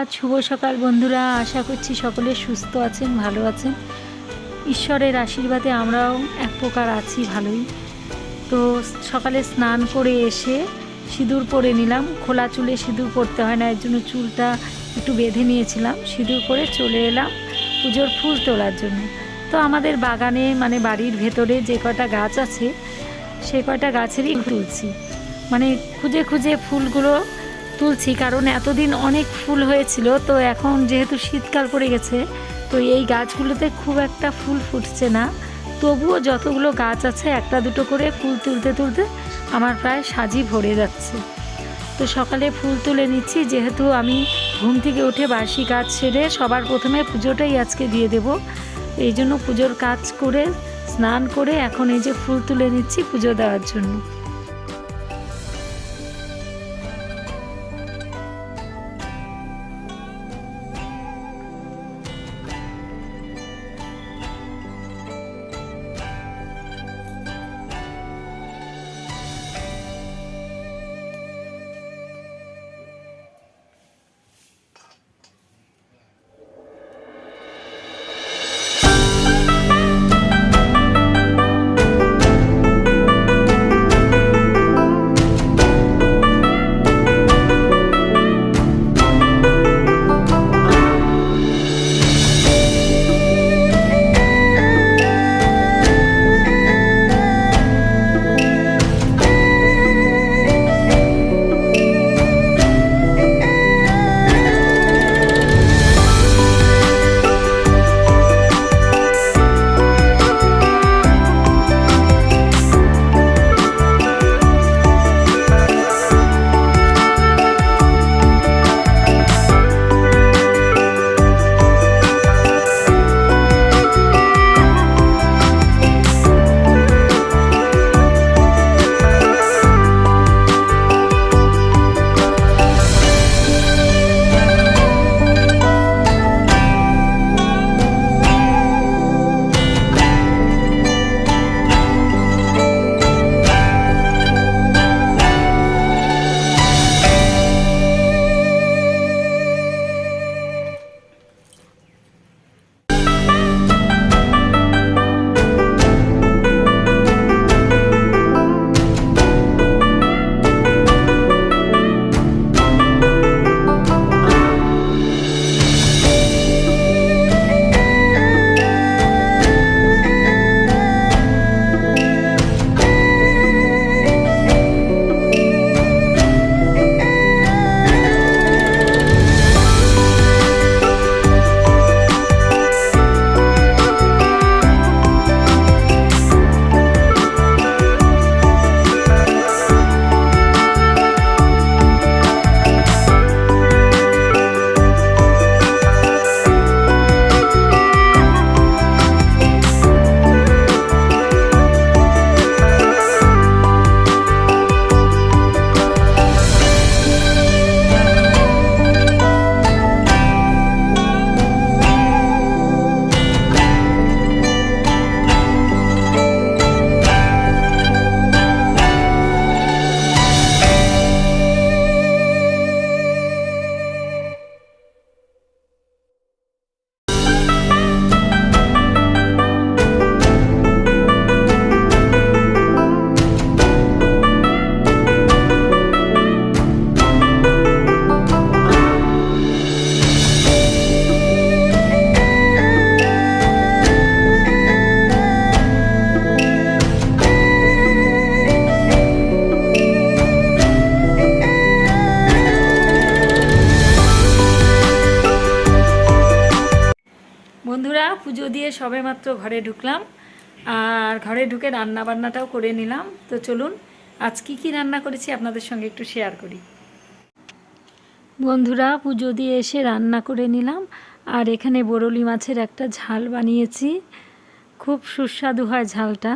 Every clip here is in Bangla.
সুপ্রভাত, শুভ সকাল বন্ধুরা। আশা করছি সকলে সুস্থ আছেন, ভালো আছেন। ঈশ্বরের আশীর্বাদে আমরাও এক প্রকার আছি ভালোই। তো সকালে স্নান করে এসে সিঁদুর পরে নিলাম। খোলা চুলে সিঁদুর পরতে হয় না, এর জন্য চুলটা একটু বেঁধে নিয়েছিলাম। সিঁদুর পরে চলে এলাম পুজোর ফুল তোলার জন্য। তো আমাদের বাগানে মানে বাড়ির ভেতরে যে কয়টা গাছ আছে সে কয়টা গাছেরই তুলছি, মানে খুঁজে খুঁজে ফুলগুলো তুলছি, কারণ এতদিন অনেক ফুল হয়েছিল। তো এখন যেহেতু শীতকাল পড়ে গেছে, তো এই গাছগুলোতে খুব একটা ফুল ফুটছে না। তবুও যতগুলো গাছ আছে একটা দুটো করে ফুল তুলতে তুলতে আমার প্রায় সাজি ভরে যাচ্ছে। তো সকালে ফুল তুলে নিচ্ছি, যেহেতু আমি ঘুম থেকে উঠে বাসি কাজ সেরে সবার প্রথমে পুজোটাই আজকে দিয়ে দেব। এই জন্য পুজোর কাজ করে স্নান করে এখন এই যে ফুল তুলে নিচ্ছি পুজো দেওয়ার জন্য। বন্ধুরা, পুজো দিয়ে সবেমাত্র ঘরে ঢুকলাম, আর ঘরে ঢুকে রান্না বান্নাটাও করে নিলাম। তো চলুন আজ কি রান্না করেছি আপনাদের সঙ্গে একটু শেয়ার করি। বন্ধুরা, পুজো দিয়ে এসে রান্না করে নিলাম, আর এখানে বরলি মাছের একটা ঝাল বানিয়েছি, খুব সুস্বাদু হয় ঝালটা।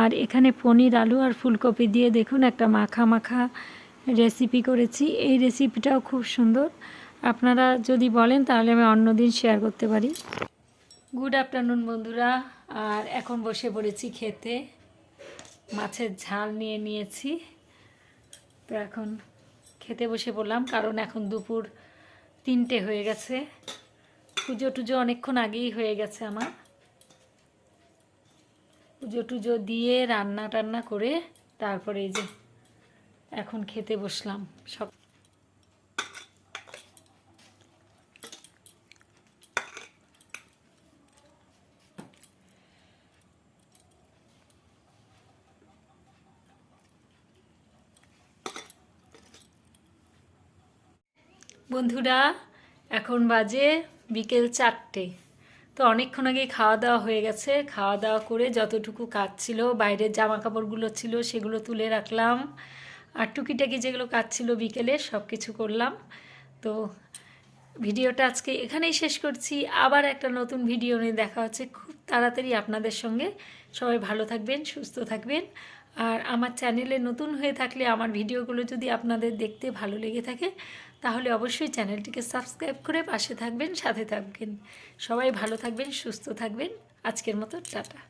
আর এখানে পনির, আলু আর ফুলকপি দিয়ে দেখুন একটা মাখা মাখা রেসিপি করেছি। এই রেসিপিটাও খুব সুন্দর, আপনারা যদি বলেন তাহলে আমি অন্য দিন শেয়ার করতে পারি। গুড আফটারনুন বন্ধুরা, আর এখন বসে পড়েছি খেতে। মাছের ঝাল নিয়েছি, তো এখন খেতে বসে পড়লাম, কারণ এখন দুপুর 3টে হয়ে গেছে। পুজো টুজো অনেকক্ষণ আগেই হয়ে গেছে আমার। পুজো টুজো দিয়ে রান্না টান্না করে তারপরে এই যে এখন খেতে বসলাম সব। বন্ধুরা এখন বাজে বিকেল 4টে। তো অনেকক্ষণ আগে খাওয়া দাওয়া হয়ে গেছে। খাওয়া দাওয়া করে যতটুকু কাজ ছিল, বাইরের জামা কাপড়গুলো ছিল সেগুলো তুলে রাখলাম, আর টুকিটাকি যেগুলো কাজ ছিল বিকেলে সব কিছু করলাম। তো ভিডিওটা আজকে এখানেই শেষ করছি। আবার একটা নতুন ভিডিও নিয়ে দেখা হচ্ছে খুব তাড়াতাড়ি আপনাদের সঙ্গে। সবাই ভালো থাকবেন, সুস্থ থাকবেন। আর আমার চ্যানেলে নতুন হয়ে থাকলে আমার ভিডিওগুলো যদি আপনাদের দেখতে ভালো লেগে থাকে তাহলে অবশ্যই চ্যানেলটিকে সাবস্ক্রাইব করে পাশে থাকবেন, সাথে থাকবেন। সবাই ভালো থাকবেন, সুস্থ থাকবেন। আজকের মতো টাটা।